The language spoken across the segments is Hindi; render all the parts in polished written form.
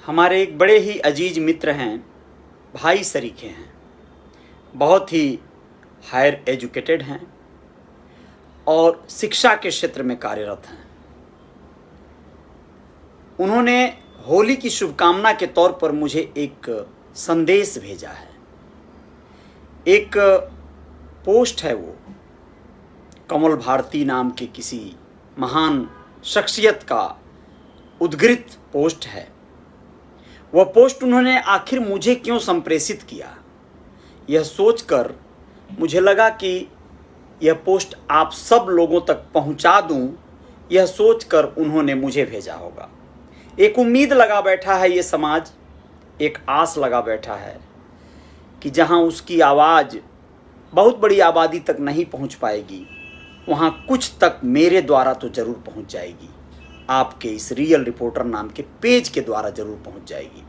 हमारे एक बड़े ही अजीज मित्र हैं, भाई सरीखे हैं, बहुत ही हायर एजुकेटेड हैं और शिक्षा के क्षेत्र में कार्यरत हैं। उन्होंने होली की शुभकामना के तौर पर मुझे एक संदेश भेजा है। एक पोस्ट है, वो कमल भारती नाम के किसी महान शख्सियत का उद्धृत पोस्ट है। वह पोस्ट उन्होंने आखिर मुझे क्यों संप्रेषित किया, यह सोचकर मुझे लगा कि यह पोस्ट आप सब लोगों तक पहुंचा दूं, यह सोचकर उन्होंने मुझे भेजा होगा। एक उम्मीद लगा बैठा है ये समाज, एक आस लगा बैठा है कि जहां उसकी आवाज़ बहुत बड़ी आबादी तक नहीं पहुंच पाएगी, वहां कुछ तक मेरे द्वारा तो ज़रूर पहुंच जाएगी, आपके इस रियल रिपोर्टर नाम के पेज के द्वारा ज़रूर पहुंच जाएगी।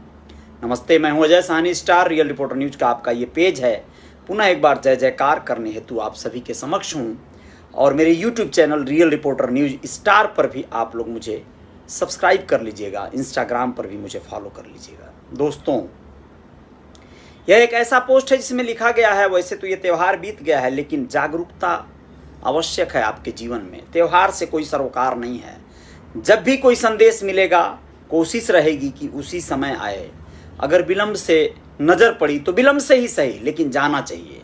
नमस्ते, मैं हूं Ajay Sahni, star real reporter news का आपका ये पेज है। पुनः एक बार जय जयकार करने हेतु आप सभी के समक्ष हूं और मेरे YouTube channel real reporter news star पर भी आप लोग मुझे सब्सक्राइब कर लीजिएगा, इंस्टाग्राम पर भी मुझे फॉलो कर लीजिएगा। दोस्तों, यह एक ऐसा पोस्ट है जिसमें लिखा गया है, वैसे तो ये त्यौहार बीत गया है, लेकिन जागरूकता आवश्यक है आपके जीवन में। त्यौहार से कोई सरोकार नहीं है। जब भी कोई संदेश मिलेगा, कोशिश रहेगी कि उसी समय आए। अगर विलंब से नजर पड़ी तो विलंब से ही सही, लेकिन जाना चाहिए।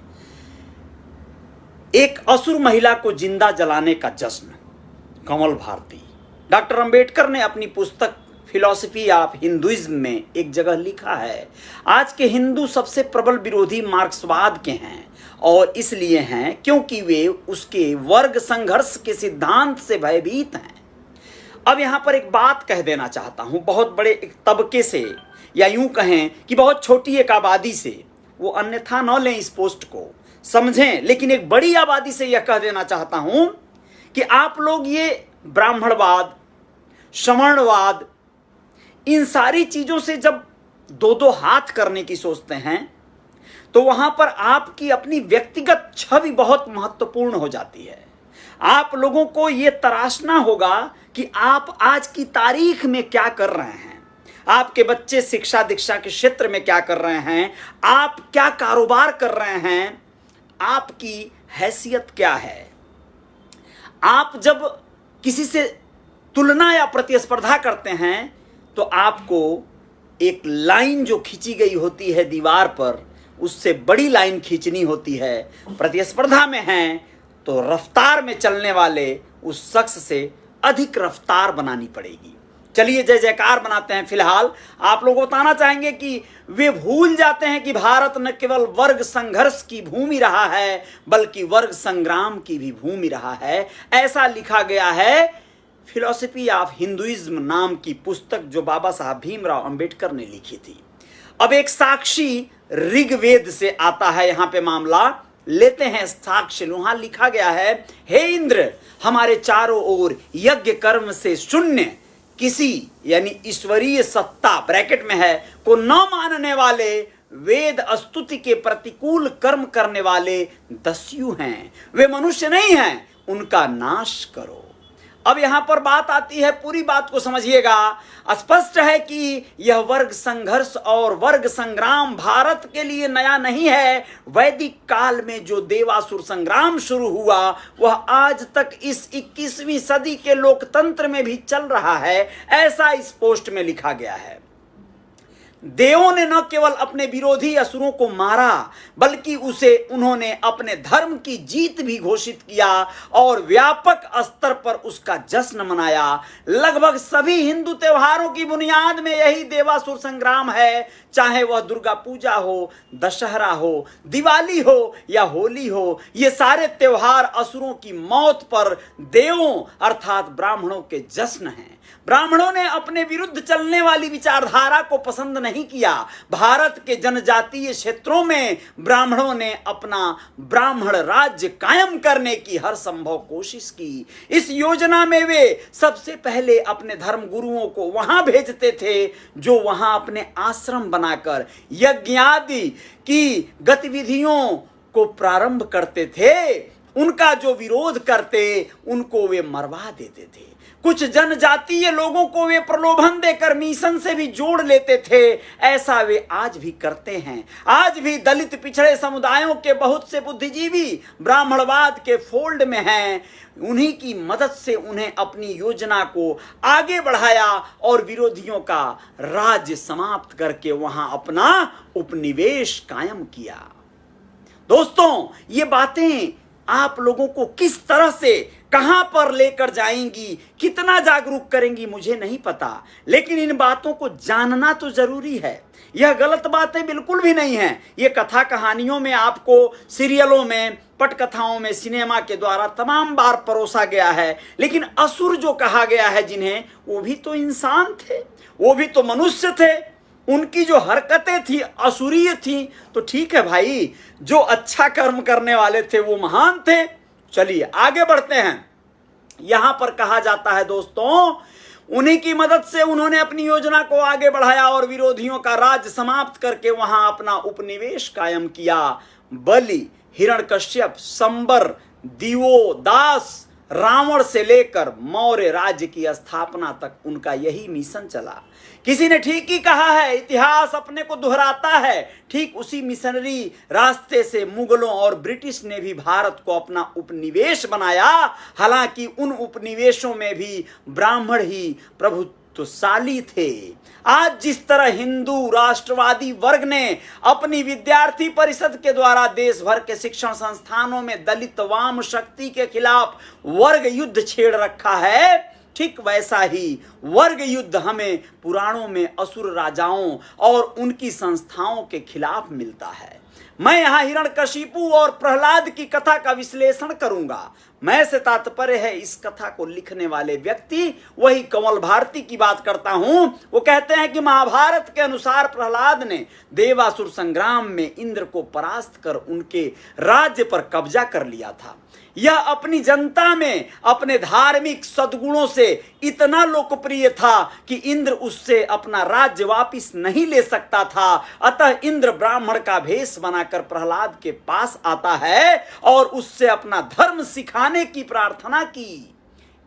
एक असुर महिला को जिंदा जलाने का जश्न, कमल भारती। डॉक्टर अंबेडकर ने अपनी पुस्तक फिलॉसफी ऑफ हिंदुइज्म में एक जगह लिखा है, आज के हिंदू सबसे प्रबल विरोधी मार्क्सवाद के हैं, और इसलिए हैं क्योंकि वे उसके वर्ग संघर्ष के सिद्धांत से भयभीत हैं। अब यहां पर एक बात कह देना चाहता हूं, बहुत बड़े एक तबके से, या यूं कहें कि बहुत छोटी एक आबादी से, वो अन्यथा न लें इस पोस्ट को, समझें, लेकिन एक बड़ी आबादी से यह कह देना चाहता हूं कि आप लोग ये ब्राह्मणवाद, श्रमणवाद, इन सारी चीजों से जब दो दो हाथ करने की सोचते हैं तो वहां पर आपकी अपनी व्यक्तिगत छवि बहुत महत्वपूर्ण हो जाती है। आप लोगों को यह तराशना होगा कि आप आज की तारीख में क्या कर रहे हैं, आपके बच्चे शिक्षा दीक्षा के क्षेत्र में क्या कर रहे हैं, आप क्या कारोबार कर रहे हैं, आपकी हैसियत क्या है। आप जब किसी से तुलना या प्रतिस्पर्धा करते हैं तो आपको एक लाइन जो खींची गई होती है दीवार पर, उससे बड़ी लाइन खींचनी होती है। प्रतिस्पर्धा में हैं तो रफ्तार में चलने वाले उस शख्स से अधिक रफ्तार बनानी पड़ेगी। चलिए जय जयकार बनाते हैं। फिलहाल आप लोग बताना चाहेंगे कि वे भूल जाते हैं कि भारत न केवल वर्ग संघर्ष की भूमि रहा है, बल्कि वर्ग संग्राम की भी भूमि रहा है। ऐसा लिखा गया है फिलॉसफी ऑफ हिंदुइज्म नाम की पुस्तक जो बाबा साहब भीमराव अंबेडकर ने लिखी थी। अब एक साक्षी ऋग्वेद से आता है, यहां पे मामला लेते हैं साक्ष्य। वहां लिखा गया है, हे इंद्र, हमारे चारों ओर यज्ञ कर्म से शून्य किसी, यानी ईश्वरीय सत्ता ब्रैकेट में है, को न मानने वाले वेद स्तुति के प्रतिकूल कर्म करने वाले दस्यु हैं। वे मनुष्य नहीं हैं, उनका नाश करो। अब यहां पर बात आती है, पूरी बात को समझिएगा। स्पष्ट है कि यह वर्ग संघर्ष और वर्ग संग्राम भारत के लिए नया नहीं है। वैदिक काल में जो देवासुर संग्राम शुरू हुआ वह आज तक इस 21वीं सदी के लोकतंत्र में भी चल रहा है, ऐसा इस पोस्ट में लिखा गया है। देवों ने न केवल अपने विरोधी असुरों को मारा, बल्कि उसे उन्होंने अपने धर्म की जीत भी घोषित किया और व्यापक स्तर पर उसका जश्न मनाया। लगभग सभी हिंदू त्योहारों की बुनियाद में यही देवासुर संग्राम है, चाहे वह दुर्गा पूजा हो, दशहरा हो, दिवाली हो या होली हो। ये सारे त्योहार असुरों की मौत पर देवों अर्थात ब्राह्मणों के जश्न हैं। ब्राह्मणों ने अपने विरुद्ध चलने वाली विचारधारा को पसंद नहीं किया। भारत के जनजातीय क्षेत्रों में ब्राह्मणों ने अपना ब्राह्मण राज्य कायम करने की हर संभव कोशिश की। इस योजना में वे सबसे पहले अपने धर्म गुरुओं को वहां भेजते थे, जो वहां अपने आश्रम बनाकर यज्ञ आदि की गतिविधियों को प्रारंभ करते थे। उनका जो विरोध करते उनको वे मरवा देते थे। कुछ जनजातीय लोगों को वे प्रलोभन देकर मिशन से भी जोड़ लेते थे। ऐसा वे आज भी करते हैं। आज भी दलित पिछड़े समुदायों के बहुत से बुद्धिजीवी ब्राह्मणवाद के फोल्ड में हैं। उन्हीं की मदद से उन्हें अपनी योजना को आगे बढ़ाया और विरोधियों का राज्य समाप्त करके वहां अपना उपनिवेश कायम किया। दोस्तों, ये बातें आप लोगों को किस तरह से कहां पर लेकर जाएंगी, कितना जागरूक करेंगी, मुझे नहीं पता, लेकिन इन बातों को जानना तो जरूरी है। यह गलत बातें बिल्कुल भी नहीं है। ये कथा कहानियों में, आपको सीरियलों में, पटकथाओं में, सिनेमा के द्वारा तमाम बार परोसा गया है। लेकिन असुर जो कहा गया है जिन्हें, वो भी तो इंसान थे, वो भी तो मनुष्य थे। उनकी जो हरकतें थी असुरीय थी। तो ठीक है भाई, जो अच्छा कर्म करने वाले थे वो महान थे। चलिए आगे बढ़ते हैं। यहां पर कहा जाता है दोस्तों, उन्हीं की मदद से उन्होंने अपनी योजना को आगे बढ़ाया और विरोधियों का राज्य समाप्त करके वहां अपना उपनिवेश कायम किया। बलि, हिरण्यकश्यप, संबर, दिवोदास, रावण से लेकर मौर्य राज्य की स्थापना तक उनका यही मिशन चला। किसी ने ठीक ही कहा है, इतिहास अपने को दोहराता है। ठीक उसी मिशनरी रास्ते से मुगलों और ब्रिटिश ने भी भारत को अपना उपनिवेश बनाया। हालांकि उन उपनिवेशों में भी ब्राह्मण ही प्रभुत्वशाली थे। आज जिस तरह हिंदू राष्ट्रवादी वर्ग ने अपनी विद्यार्थी परिषद के द्वारा देश भर के शिक्षण संस्थानों में दलित वाम शक्ति के खिलाफ वर्ग युद्ध छेड़ रखा है, ठीक वैसा ही वर्ग युद्ध हमें पुराणों में असुर राजाओं और उनकी संस्थाओं के खिलाफ मिलता है। मैं यहां हिरण्यकशिपु और प्रहलाद की कथा का विश्लेषण करूंगा। मैं से तात्पर्य है इस कथा को लिखने वाले व्यक्ति, वही कमल भारती की बात करता हूं। वो कहते हैं कि महाभारत के अनुसार प्रहलाद ने देवासुर संग्राम में इंद्र को परास्त कर उनके राज्य पर कब्जा कर लिया था। यह अपनी जनता में अपने धार्मिक सद्गुणों से इतना लोकप्रिय था कि इंद्र उससे अपना राज्य वापिस नहीं ले सकता था। अतः इंद्र ब्राह्मण का भेष बनाकर प्रहलाद के पास आता है और उससे अपना धर्म सिखाने की प्रार्थना की।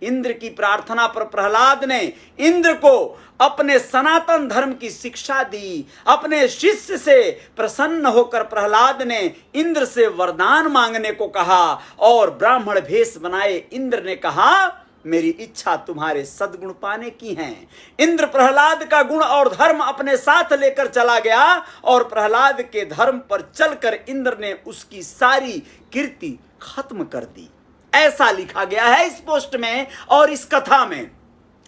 इंद्र की प्रार्थना पर प्रहलाद ने इंद्र को अपने सनातन धर्म की शिक्षा दी। अपने शिष्य से प्रसन्न होकर प्रहलाद ने इंद्र से वरदान मांगने को कहा और ब्राह्मण भेष बनाए इंद्र ने कहा, मेरी इच्छा तुम्हारे सद्गुण पाने की है। इंद्र प्रहलाद का गुण और धर्म अपने साथ लेकर चला गया और प्रहलाद के धर्म पर चलकर इंद्र ने उसकी सारी कीर्ति खत्म कर दी। ऐसा लिखा गया है इस पोस्ट में और इस कथा में।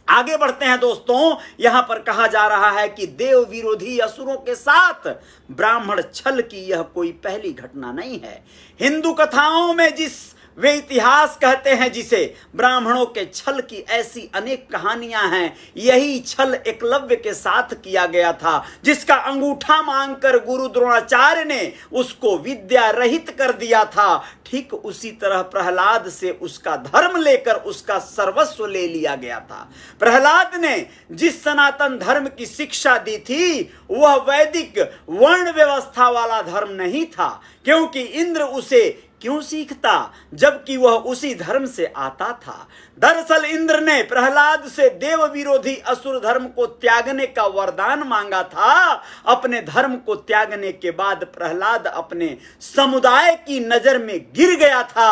आगे बढ़ते हैं दोस्तों। यहां पर कहा जा रहा है कि देव विरोधी असुरों के साथ ब्राह्मण छल की यह कोई पहली घटना नहीं है। हिंदू कथाओं में जिस वे इतिहास कहते हैं जिसे, ब्राह्मणों के छल की ऐसी अनेक कहानियां हैं। यही छल एकलव्य के साथ किया गया था, जिसका अंगूठा मांगकर गुरु द्रोणाचार्य ने उसको विद्या रहित कर दिया था। ठीक उसी तरह प्रहलाद से उसका धर्म लेकर उसका सर्वस्व ले लिया गया था। प्रहलाद ने जिस सनातन धर्म की शिक्षा दी थी वह वैदिक वर्ण व्यवस्था वाला धर्म नहीं था, क्योंकि इंद्र उसे क्यों सीखता जबकि वह उसी धर्म से आता था। दरअसल इंद्र ने प्रहलाद से देव विरोधी असुर धर्म को त्यागने का वरदान मांगा था। अपने धर्म को त्यागने के बाद प्रहलाद अपने समुदाय की नजर में गिर गया था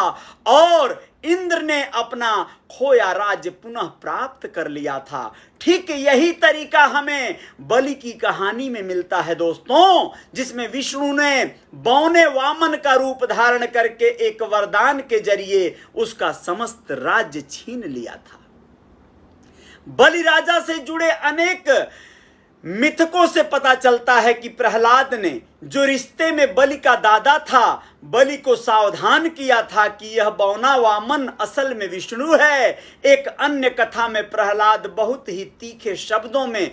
और इंद्र ने अपना खोया राज्य पुनः प्राप्त कर लिया था। ठीक यही तरीका हमें बलि की कहानी में मिलता है दोस्तों, जिसमें विष्णु ने बौने वामन का रूप धारण करके एक वरदान के जरिए उसका समस्त राज्य छीन लिया था। बलि राजा से जुड़े अनेक मिथकों से पता चलता है कि प्रहलाद ने जो रिश्ते में बलि का दादा था, बलि को सावधान किया था कि यह बौना वामन असल में विष्णु है। एक अन्य कथा में प्रहलाद बहुत ही तीखे शब्दों में,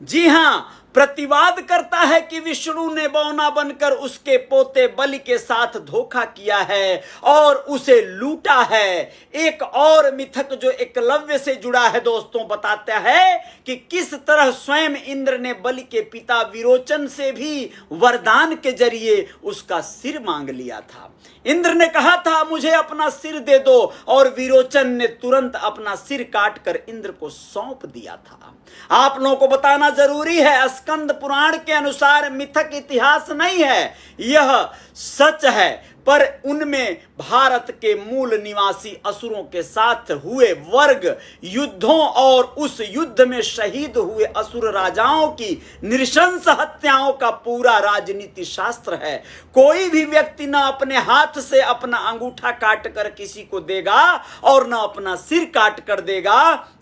जी हां, प्रतिवाद करता है कि विष्णु ने बौना बनकर उसके पोते बलि के साथ धोखा किया है और उसे लूटा है। एक और मिथक जो एकलव्य से जुड़ा है दोस्तों बताता है कि किस तरह स्वयं इंद्र ने बलि के पिता विरोचन से भी वरदान के जरिए उसका सिर मांग लिया था। इंद्र ने कहा था मुझे अपना सिर दे दो और विरोचन ने तुरंत अपना सिर काटकर इंद्र को सौंप दिया था। आप लोगों को बताना जरूरी है, स्कंद पुराण के अनुसार मिथक इतिहास नहीं है, यह सच है, पर उनमें भारत के मूल निवासी असुरों के साथ हुए वर्ग युद्धों और उस युद्ध में शहीद हुए असुर राजाओं की नृशंस हत्याओं का पूरा राजनीति शास्त्र है। कोई भी व्यक्ति न अपने हाथ से अपना अंगूठा काट कर किसी को देगा और न अपना सिर काट कर देगा।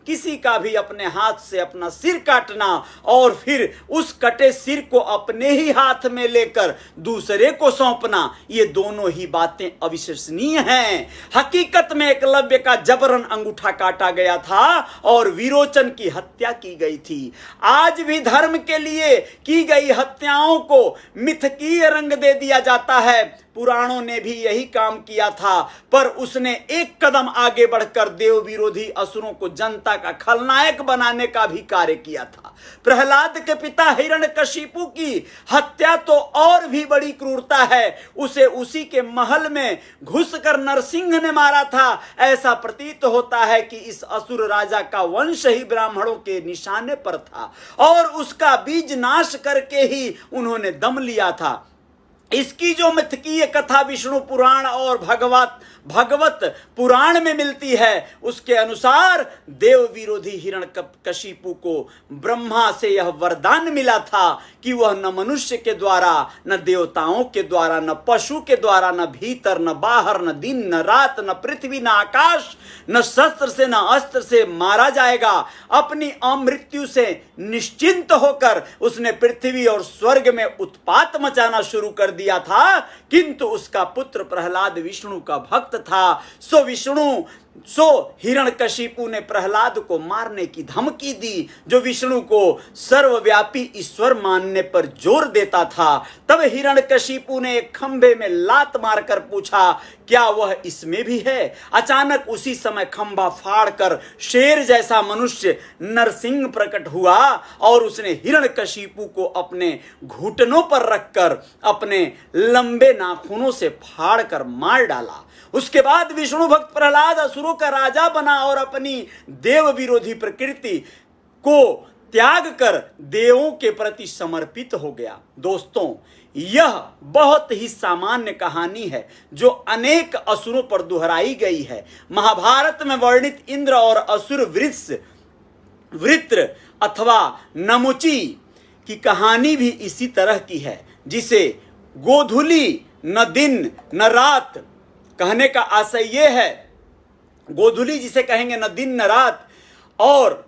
किसी का भी अपने हाथ से अपना सिर काटना और फिर उस कटे सिर को अपने ही हाथ में लेकर दूसरे को सौंपना, ये दोनों ही बातें अविश्वसनीय हैं। हकीकत में एकलव्य का जबरन अंगूठा काटा गया था और विरोचन की हत्या की गई थी। आज भी धर्म के लिए की गई हत्याओं को मिथकीय रंग दे दिया जाता है। पुराणों ने भी यही काम किया था, पर उसने एक कदम आगे बढ़कर देव विरोधी असुरों को जनता का खलनायक बनाने का भी कार्य किया था। प्रहलाद के पिता हिरण्यकशिपु की हत्या तो और भी बड़ी क्रूरता है। उसे उसी के महल में घुसकर नरसिंह ने मारा था। ऐसा प्रतीत होता है कि इस असुर राजा का वंश ही ब्राह्मणों के निशाने पर था और उसका बीज नाश करके ही उन्होंने दम लिया था। इसकी जो मिथकीय कथा विष्णु पुराण और भगवत पुराण में मिलती है, उसके अनुसार देव विरोधी हिरण्यकशिपु को ब्रह्मा से यह वरदान मिला था कि वह न मनुष्य के द्वारा, न देवताओं के द्वारा, न पशु के द्वारा, न भीतर न बाहर, न दिन न रात, न पृथ्वी न आकाश, न शस्त्र से न अस्त्र से मारा जाएगा। अपनी अमृत्यु से निश्चिंत होकर उसने पृथ्वी और स्वर्ग में उत्पात मचाना शुरू कर दिया था, किंतु उसका पुत्र प्रहलाद विष्णु का भक्त था। सो हिरण्यकशिपु ने प्रहलाद को मारने की धमकी दी, जो विष्णु को सर्वव्यापी ईश्वर मानने पर जोर देता था। तब हिरण्यकशिपु ने एक खंभे में लात मारकर पूछा, क्या वह इसमें भी है? अचानक उसी समय खंभा फाड़कर शेर जैसा मनुष्य नरसिंह प्रकट हुआ और उसने हिरण्यकशिपु को अपने घुटनों पर रखकर अपने लंबे नाखूनों से फाड़कर मार डाला। उसके बाद विष्णु भक्त प्रहलाद असुरों का राजा बना और अपनी देव विरोधी प्रकृति को त्याग कर देवों के प्रति समर्पित हो गया। दोस्तों, यह बहुत ही सामान्य कहानी है जो अनेक असुरों पर दोहराई गई है। महाभारत में वर्णित इंद्र और असुर वृत्र अथवा नमुची की कहानी भी इसी तरह की है, जिसे गोधूली न दिन न रात कहने का आशय यह है, गोधूली जिसे कहेंगे न दिन न रात, और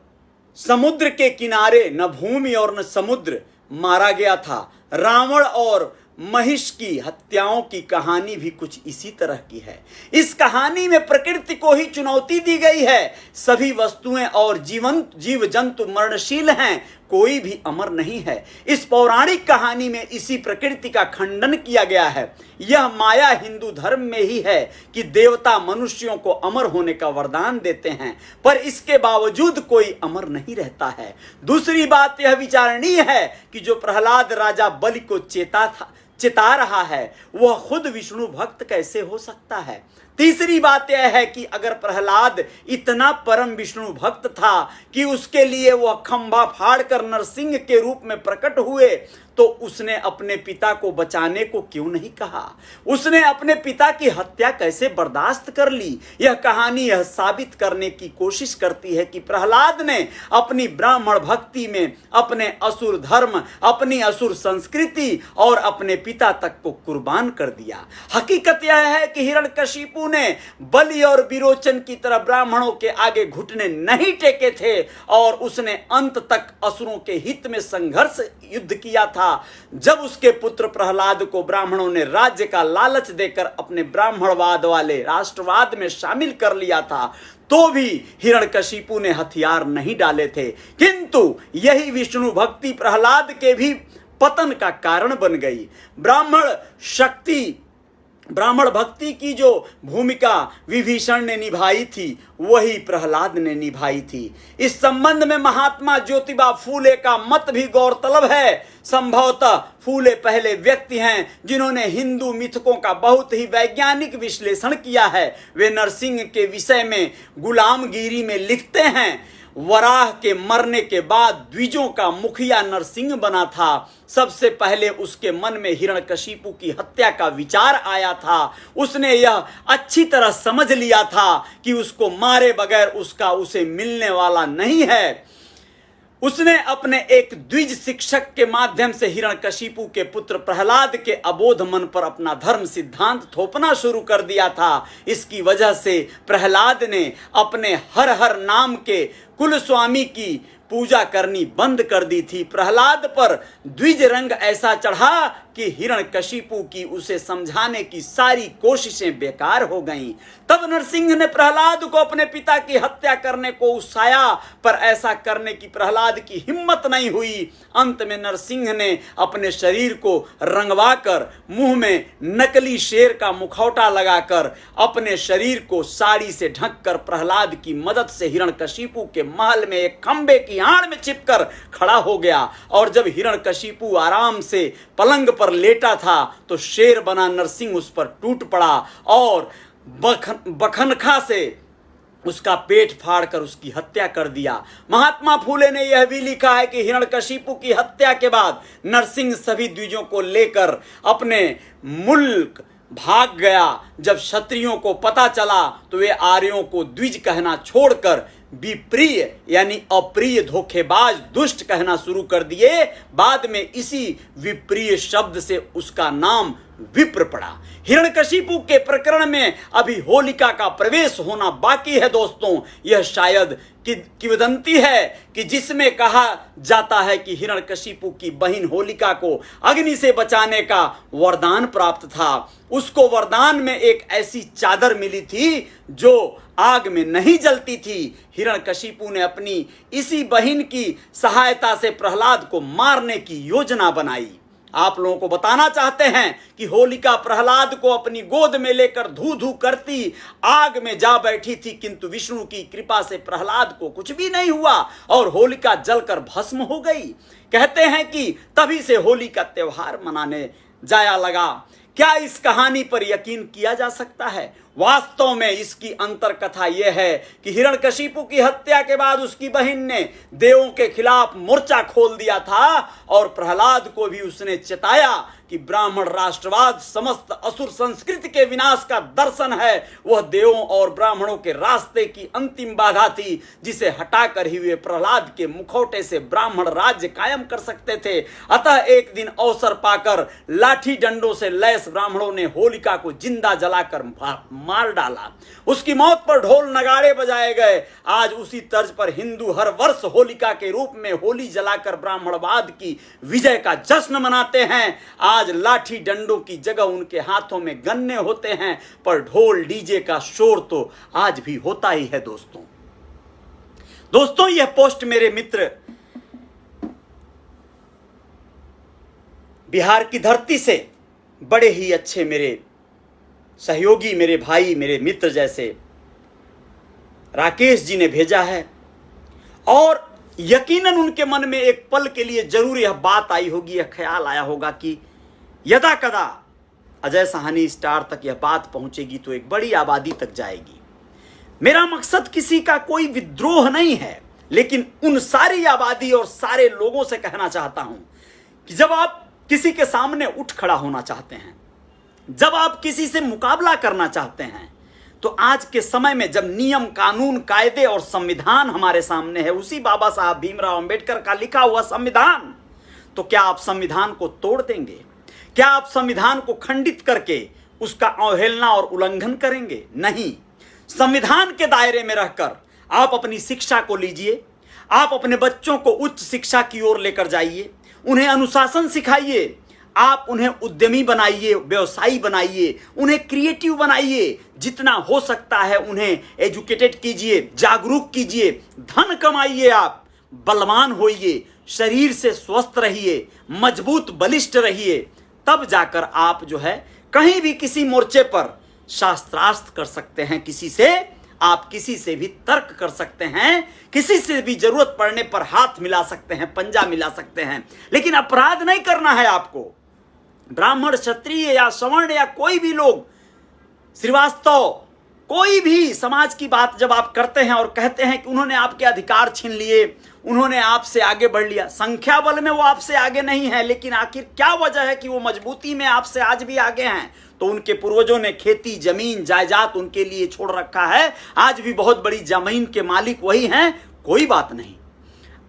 समुद्र के किनारे न भूमि और न समुद्र मारा गया था। रावण और महिष की हत्याओं की कहानी भी कुछ इसी तरह की है। इस कहानी में प्रकृति को ही चुनौती दी गई है। सभी वस्तुएं और जीव जंतु मरणशील हैं, कोई भी अमर नहीं है। इस पौराणिक कहानी में इसी प्रकृति का खंडन किया गया है। यह माया हिंदू धर्म में ही है कि देवता मनुष्यों को अमर होने का वरदान देते हैं, पर इसके बावजूद कोई अमर नहीं रहता है। दूसरी बात यह विचारणीय है कि जो प्रहलाद राजा बलि को चिता रहा है, वह खुद विष्णु भक्त कैसे हो सकता है। तीसरी बात यह है कि अगर प्रहलाद इतना परम विष्णु भक्त था कि उसके लिए वह खंभा फाड़कर नरसिंह के रूप में प्रकट हुए, तो उसने अपने पिता को बचाने को क्यों नहीं कहा? उसने अपने पिता की हत्या कैसे बर्दाश्त कर ली? यह कहानी यह साबित करने की कोशिश करती है कि प्रहलाद ने अपनी ब्राह्मण भक्ति में अपने असुर धर्म, अपनी असुर संस्कृति और अपने पिता तक को कुर्बान कर दिया। हकीकत यह है कि हिरण्यकशिपु ने बलि और विरोचन की तरह ब्राह्मणों के आगे घुटने नहीं टेके थे और उसने अंत तक असुरों के हित में संघर्ष युद्ध किया था। था जब उसके पुत्र प्रहलाद को ब्राह्मणों ने राज्य का लालच देकर अपने ब्राह्मणवाद वाले राष्ट्रवाद में शामिल कर लिया था, तो भी हिरण्यकशिपु ने हथियार नहीं डाले थे। किंतु यही विष्णु भक्ति प्रहलाद के भी पतन का कारण बन गई। ब्राह्मण भक्ति की जो भूमिका विभीषण ने निभाई थी वही प्रहलाद ने निभाई थी। इस संबंध में महात्मा ज्योतिबा फूले का मत भी गौरतलब है। संभवतः फूले पहले व्यक्ति हैं जिन्होंने हिंदू मिथकों का बहुत ही वैज्ञानिक विश्लेषण किया है। वे नरसिंह के विषय में गुलामगिरी में लिखते हैं, वराह के मरने के बाद द्विजों का मुखिया नरसिंह बना था। सबसे पहले उसके मन में हिरण्यकशिपु की हत्या का विचार आया था। उसने यह अच्छी तरह समझ लिया था कि उसको मारे बगैर उसका उसे मिलने वाला नहीं है। उसने अपने एक द्विज शिक्षक के माध्यम से हिरण्यकशिपु के पुत्र प्रहलाद के अबोध मन पर अपना धर्म सिद्धांत थोपना शुरू कर दिया था। इसकी वजह से प्रहलाद ने अपने हर हर नाम के कुल स्वामी की पूजा करनी बंद कर दी थी। प्रहलाद पर द्विज रंग ऐसा चढ़ा कि हिरण्यकशिपु की उसे समझाने की सारी कोशिशें बेकार हो गईं। तब नरसिंह ने प्रहलाद को अपने पिता की हत्या करने को उकसाया, पर ऐसा करने की प्रहलाद की हिम्मत नहीं हुई। अंत में नरसिंह ने अपने शरीर को रंगवाकर मुंह में नकली शेर का मुखौटा लगाकर अपने शरीर को साड़ी से ढककर प्रहलाद की मदद से हिरण्यकशिपु के महल में एक खंबे की आड़ में चिपकर खड़ा हो गया। और जब हिरण्यकशिपु आराम से पलंग पर लेटा था तो शेर बना नरसिंह उस पर टूट पड़ा और बखनखा से उसका पेट फाड़कर उसकी हत्या कर दिया। महात्मा फूले ने यह भी लिखा है कि हिरण्यकशिपु की हत्या के बाद नरसिंह सभी द्विजों को लेकर अपने मुल्क भाग गया। जब क्षत्रियों को पता चला तो वे आर्यों को द्विज कहना छोड़कर विप्रिय यानी अप्रिय, धोखेबाज, दुष्ट कहना शुरू कर दिए। बाद में इसी विप्रिय शब्द से उसका नाम विप्र पड़ा। हिरण्यकशिपु के प्रकरण में अभी होलिका का प्रवेश होना बाकी है दोस्तों। यह शायद किंवदंती है कि जिसमें कहा जाता है कि हिरण्यकशिपु की बहन होलिका को अग्नि से बचाने का वरदान प्राप्त था। उसको वरदान में एक ऐसी चादर मिली थी जो आग में नहीं जलती थी। हिरण्यकशिपु ने अपनी इसी बहन की सहायता से प्रहलाद को मारने की योजना बनाई। आप लोगों को बताना चाहते हैं कि होलिका प्रहलाद को अपनी गोद में लेकर धू धू करती आग में जा बैठी थी, किंतु विष्णु की कृपा से प्रहलाद को कुछ भी नहीं हुआ और होलिका जलकर भस्म हो गई। कहते हैं कि तभी से होली का त्योहार मनाने जाया लगा। क्या इस कहानी पर यकीन किया जा सकता है? वास्तव में इसकी अंतर कथा यह है कि हिरण्यकशिपु की हत्या के बाद उसकी बहन ने देवों के खिलाफ मोर्चा खोल दिया था और प्रहलाद को भी उसने चेताया कि ब्राह्मण राष्ट्रवाद समस्त असुर संस्कृति के विनाश का दर्शन है। वह देवों और ब्राह्मणों के रास्ते की अंतिम बाधा थी, जिसे हटाकर ही वे प्रहलाद के मुखौटे से ब्राह्मण राज्य कायम कर सकते थे। अतः एक दिन अवसर पाकर लाठी डंडों से लैस ब्राह्मणों ने होलिका को जिंदा जलाकर मार डाला। उसकी मौत पर ढोल नगाड़े बजाए गए। आज उसी तर्ज पर हिंदू हर वर्ष होलिका के रूप में होली जलाकर ब्राह्मणवाद की विजय का जश्न मनाते हैं। आज लाठी डंडों की जगह उनके हाथों में गन्ने होते हैं, पर ढोल डीजे का शोर तो आज भी होता ही है दोस्तों यह पोस्ट मेरे मित्र बिहार की धरती से बड़े ही अच्छे मेरे सहयोगी, मेरे भाई, मेरे मित्र जैसे राकेश जी ने भेजा है। और यकीनन उनके मन में एक पल के लिए जरूर यह बात आई होगी, यह ख्याल आया होगा कि यदा कदा अजय साहनी स्टार तक यह बात पहुंचेगी तो एक बड़ी आबादी तक जाएगी। मेरा मकसद किसी का कोई विद्रोह नहीं है, लेकिन उन सारी आबादी और सारे लोगों से कहना चाहता हूं कि जब आप किसी के सामने उठ खड़ा होना चाहते हैं, जब आप किसी से मुकाबला करना चाहते हैं, तो आज के समय में जब नियम, कानून, कायदे और संविधान हमारे सामने है, उसी बाबा साहब भीमराव अंबेडकर का लिखा हुआ संविधान, तो क्या आप संविधान को तोड़ देंगे? क्या आप संविधान को खंडित करके उसका अवहेलना और उल्लंघन करेंगे? नहीं। संविधान के दायरे में रहकर आप अपनी शिक्षा को लीजिए, आप अपने बच्चों को उच्च शिक्षा की ओर लेकर जाइए, उन्हें अनुशासन सिखाइए, आप उन्हें उद्यमी बनाइए, व्यवसायी बनाइए, उन्हें क्रिएटिव बनाइए, जितना हो सकता है उन्हें एजुकेटेड कीजिए, जागरूक कीजिए, धन कमाइए, आप बलवान होइए, शरीर से स्वस्थ रहिए, मजबूत बलिष्ठ रहिए, तब जाकर आप जो है कहीं भी किसी मोर्चे पर शास्त्रास्त्र कर सकते हैं। आप किसी से भी तर्क कर सकते हैं, किसी से भी जरूरत पड़ने पर हाथ मिला सकते हैं, पंजा मिला सकते हैं, लेकिन अपराध नहीं करना है आपको। ब्राह्मण, क्षत्रिय या सवर्ण या कोई भी लोग, श्रीवास्तव, कोई भी समाज की बात जब आप करते हैं और कहते हैं कि उन्होंने आपके अधिकार छीन लिए, उन्होंने आपसे आगे बढ़ लिया, संख्या बल में वो आपसे आगे नहीं है, लेकिन आखिर क्या वजह है कि वो मजबूती में आपसे आज भी आगे हैं? तो उनके पूर्वजों ने खेती, जमीन, जायदाद उनके लिए छोड़ रखा है, आज भी बहुत बड़ी जमीन के मालिक वही हैं। कोई बात नहीं,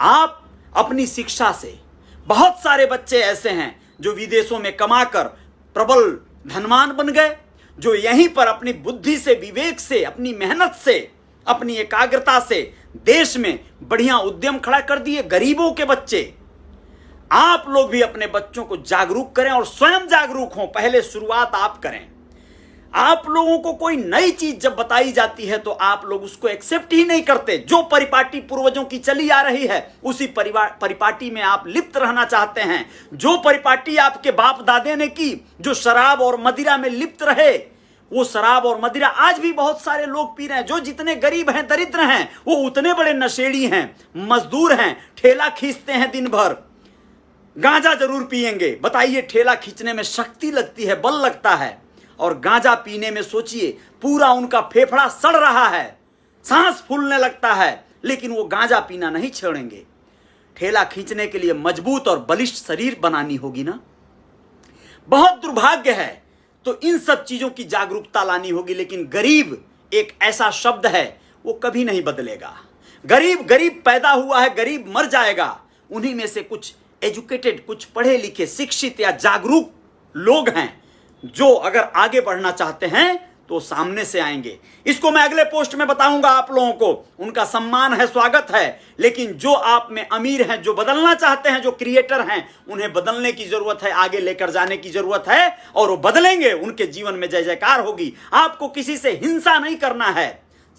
आप अपनी शिक्षा से, बहुत सारे बच्चे ऐसे हैं जो विदेशों में कमाकर प्रबल धनवान बन गए, जो यहीं पर अपनी बुद्धि से, विवेक से, अपनी मेहनत से, अपनी एकाग्रता से देश में बढ़िया उद्यम खड़ा कर दिए। गरीबों के बच्चे, आप लोग भी अपने बच्चों को जागरूक करें और स्वयं जागरूक हों। पहले शुरुआत आप करें। आप लोगों को कोई नई चीज जब बताई जाती है तो आप लोग उसको एक्सेप्ट ही नहीं करते। जो परिपाटी पूर्वजों की चली आ रही है उसी परिपाटी में आप लिप्त रहना चाहते हैं। जो परिपाटी आपके बाप दादे ने की, जो शराब और मदिरा में लिप्त रहे, वो शराब और मदिरा आज भी बहुत सारे लोग पी रहे हैं। जो जितने गरीब हैं, दरिद्र हैं, वो उतने बड़े नशेड़ी हैं, मजदूर हैं, ठेला खींचते हैं दिन भर, गांजा जरूर पिएंगे। बताइए, ठेला खींचने में शक्ति लगती है, बल लगता है, और गांजा पीने में सोचिए पूरा उनका फेफड़ा सड़ रहा है, सांस फूलने लगता है, लेकिन वो गांजा पीना नहीं छोड़ेंगे। ठेला खींचने के लिए मजबूत और बलिष्ठ शरीर बनानी होगी ना। बहुत दुर्भाग्य है। तो इन सब चीजों की जागरूकता लानी होगी। लेकिन गरीब एक ऐसा शब्द है, वो कभी नहीं बदलेगा। गरीब गरीब पैदा हुआ है, गरीब मर जाएगा। उन्हीं में से कुछ एजुकेटेड, कुछ पढ़े लिखे, शिक्षित या जागरूक लोग हैं जो अगर आगे बढ़ना चाहते हैं तो सामने से आएंगे। इसको मैं अगले पोस्ट में बताऊंगा आप लोगों को। उनका सम्मान है, स्वागत है। लेकिन जो आप में अमीर हैं, जो बदलना चाहते हैं, जो क्रिएटर हैं, उन्हें बदलने की जरूरत है, आगे लेकर जाने की जरूरत है, और वो बदलेंगे। उनके जीवन में जय जयकार होगी। आपको किसी से हिंसा नहीं करना है।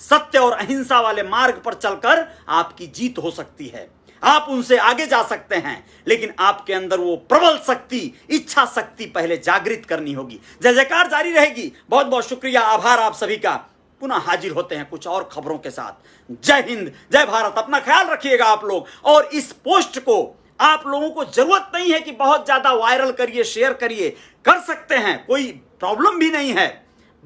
सत्य और अहिंसा वाले मार्ग पर चलकर आपकी जीत हो सकती है। आप उनसे आगे जा सकते हैं, लेकिन आपके अंदर वो प्रबल शक्ति, इच्छा शक्ति पहले जागृत करनी होगी। जय जयकार जारी रहेगी। बहुत बहुत शुक्रिया, आभार आप सभी का। पुनः हाजिर होते हैं कुछ और खबरों के साथ। जय हिंद, जय भारत। अपना ख्याल रखिएगा आप लोग। और इस पोस्ट को आप लोगों को जरूरत नहीं है कि बहुत ज्यादा वायरल करिए, शेयर करिए, कर सकते हैं, कोई प्रॉब्लम भी नहीं है।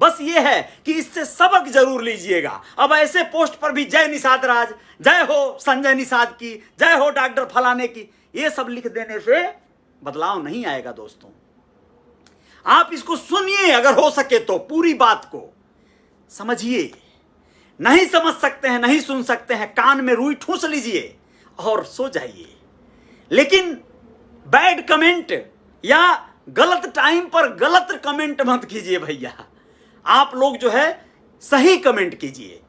बस ये है कि इससे सबक जरूर लीजिएगा। अब ऐसे पोस्ट पर भी जय निषाद राज, जय हो संजय निषाद की, जय हो डॉक्टर फलाने की, ये सब लिख देने से बदलाव नहीं आएगा दोस्तों। आप इसको सुनिए, अगर हो सके तो पूरी बात को समझिए। नहीं समझ सकते हैं, नहीं सुन सकते हैं, कान में रुई ठूस लीजिए और सो जाइए। लेकिन बैड कमेंट या गलत टाइम पर गलत कमेंट मत कीजिए भैया। आप लोग जो है सही कमेंट कीजिए,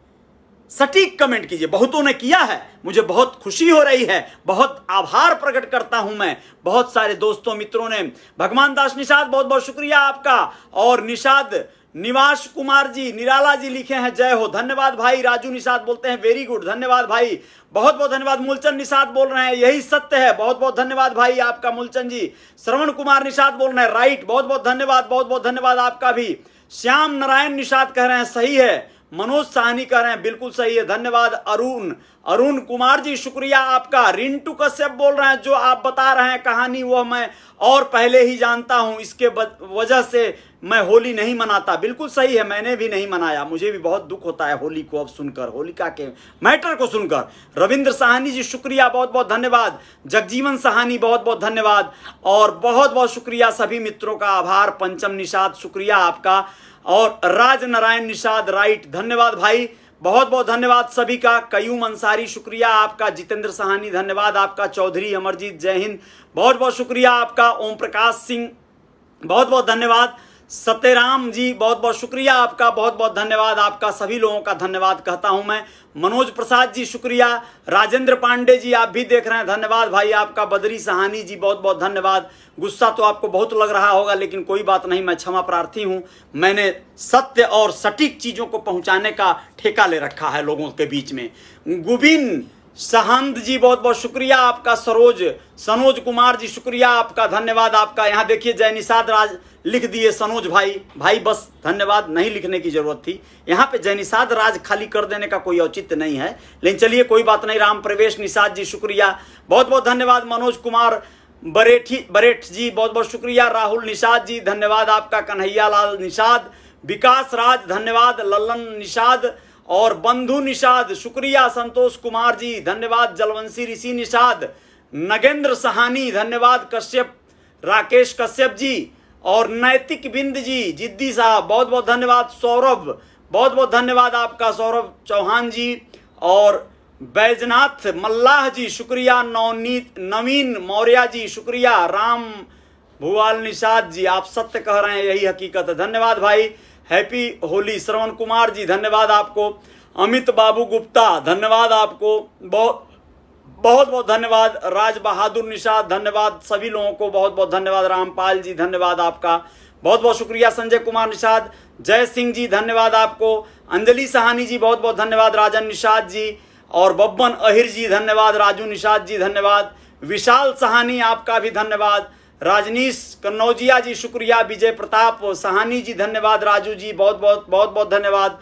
सटीक कमेंट कीजिए। बहुतों ने किया है, मुझे बहुत खुशी हो रही है, बहुत आभार प्रकट करता हूं मैं। बहुत सारे दोस्तों, मित्रों ने, भगवान दास निषाद, बहुत बहुत शुक्रिया आपका। और निषाद निवास कुमार जी, निराला जी लिखे हैं जय हो, धन्यवाद भाई। राजू निषाद बोलते हैं वेरी गुड, धन्यवाद भाई, बहुत बहुत धन्यवाद। मूलचंद निषाद बोल रहे हैं यही सत्य है, बहुत बहुत धन्यवाद भाई आपका मूलचंद जी। श्रवण कुमार निषाद बोल रहे हैं राइट, बहुत बहुत धन्यवाद, बहुत बहुत धन्यवाद आपका भी। श्याम नारायण निषाद कह रहे हैं सही है। मनोज साहनी कह रहे हैं बिल्कुल सही है, धन्यवाद। अरुण कुमार जी शुक्रिया आपका। रिंटू कश्यप बोल रहे हैं जो आप बता रहे हैं कहानी वो मैं और पहले ही जानता हूं, इसके वजह से मैं होली नहीं मनाता। बिल्कुल सही है, मैंने भी नहीं मनाया, मुझे भी बहुत दुख होता है होली को अब सुनकर, होलिका के मैटर को सुनकर। रविंद्र साहनी जी शुक्रिया, बहुत बहुत धन्यवाद। जगजीवन साहनी बहुत बहुत धन्यवाद। और बहुत बहुत शुक्रिया सभी मित्रों का, आभार। पंचम निषाद शुक्रिया आपका। और राज नारायण निषाद राइट, धन्यवाद भाई, बहुत बहुत धन्यवाद सभी का। कयूम अंसारी शुक्रिया आपका। जितेंद्र साहनी धन्यवाद आपका। चौधरी अमरजीत जय हिंद, बहुत बहुत शुक्रिया आपका। ओम प्रकाश सिंह बहुत बहुत धन्यवाद। सत्यराम जी बहुत बहुत शुक्रिया आपका, बहुत बहुत धन्यवाद आपका, सभी लोगों का धन्यवाद कहता हूं मैं। मनोज प्रसाद जी शुक्रिया। राजेंद्र पांडे जी आप भी देख रहे हैं, धन्यवाद भाई आपका। बदरी सहानी जी बहुत बहुत धन्यवाद। गुस्सा तो आपको बहुत लग रहा होगा, लेकिन कोई बात नहीं, मैं क्षमा प्रार्थी हूं। मैंने सत्य और सटीक चीज़ों को पहुंचाने का ठेका ले रखा है लोगों के बीच में। गुबिन सहंद जी बहुत बहुत शुक्रिया आपका। सनोज कुमार जी शुक्रिया आपका, धन्यवाद आपका। यहाँ देखिए जयनिषाद राज लिख दिए सनोज भाई बस धन्यवाद, नहीं लिखने की जरूरत थी। यहाँ पे जयनिषाद राज खाली कर देने का कोई औचित्य नहीं है, लेकिन चलिए कोई बात नहीं। राम प्रवेश निषाद जी शुक्रिया, बहुत बहुत धन्यवाद। मनोज कुमार बरेठ जी बहुत बहुत शुक्रिया। राहुल निषाद जी धन्यवाद आपका। कन्हैया लाल निषाद, विकास राज धन्यवाद। लल्लन निषाद और बंधु निषाद शुक्रिया। संतोष कुमार जी धन्यवाद। जलवंशी ऋषि निषाद, नगेंद्र सहानी धन्यवाद। राकेश कश्यप जी और नैतिक बिंद जी, जिद्दी साहब बहुत बहुत धन्यवाद। सौरभ बहुत बहुत धन्यवाद आपका, सौरभ चौहान जी। और बैजनाथ मल्लाह जी शुक्रिया। नवीन मौर्य जी शुक्रिया। राम भुवाल निषाद जी आप सत्य कह रहे हैं, यही हकीकत है, धन्यवाद भाई। हैप्पी होली श्रवण कुमार जी धन्यवाद आपको। अमित बाबू गुप्ता धन्यवाद आपको, बहुत बहुत धन्यवाद। राज बहादुर निषाद धन्यवाद, सभी लोगों को बहुत बहुत धन्यवाद। रामपाल जी धन्यवाद आपका, बहुत बहुत शुक्रिया। संजय कुमार निषाद, जय सिंह जी धन्यवाद आपको। अंजलि सहानी जी बहुत बहुत धन्यवाद। राजन निषाद जी और बब्बन अहिर जी धन्यवाद। राजू निषाद जी धन्यवाद। विशाल सहानी आपका भी धन्यवाद। राजनीश कन्नौजिया जी शुक्रिया। विजय प्रताप सहानी जी धन्यवाद। राजू जी बहुत बहुत धन्यवाद।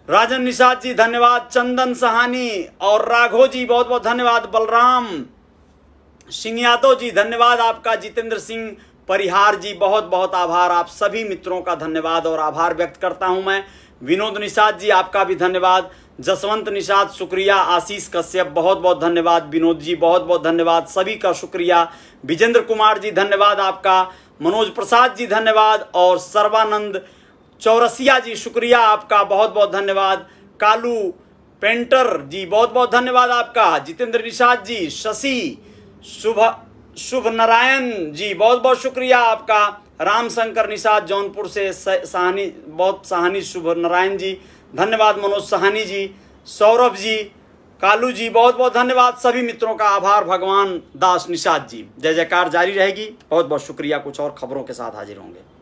राजन निषाद जी धन्यवाद। चंदन सहानी और राघव जी बहुत बहुत धन्यवाद। बलराम सिंह यादव जी धन्यवाद आपका। जितेंद्र सिंह परिहार जी बहुत बहुत आभार। आप सभी मित्रों का धन्यवाद और आभार व्यक्त करता हूं मैं। विनोद निषाद जी आपका भी धन्यवाद। जसवंत निषाद शुक्रिया। आशीष कश्यप बहुत बहुत धन्यवाद। विनोद जी बहुत बहुत धन्यवाद, सभी का शुक्रिया। विजेंद्र कुमार जी धन्यवाद आपका। मनोज प्रसाद जी धन्यवाद और सर्वानंद चौरसिया जी शुक्रिया आपका, बहुत बहुत धन्यवाद। कालू पेंटर जी बहुत बहुत धन्यवाद आपका। जितेंद्र निषाद जी, शशि शुभ नारायण जी बहुत बहुत शुक्रिया आपका। रामशंकर निषाद जौनपुर से सहानी शुभ नारायण जी धन्यवाद। मनोज सहानी जी, सौरभ जी, कालू जी बहुत बहुत धन्यवाद। सभी मित्रों का आभार। भगवान दास निषाद जी, जय जयकार जारी रहेगी। बहुत बहुत शुक्रिया। कुछ और खबरों के साथ हाजिर होंगे।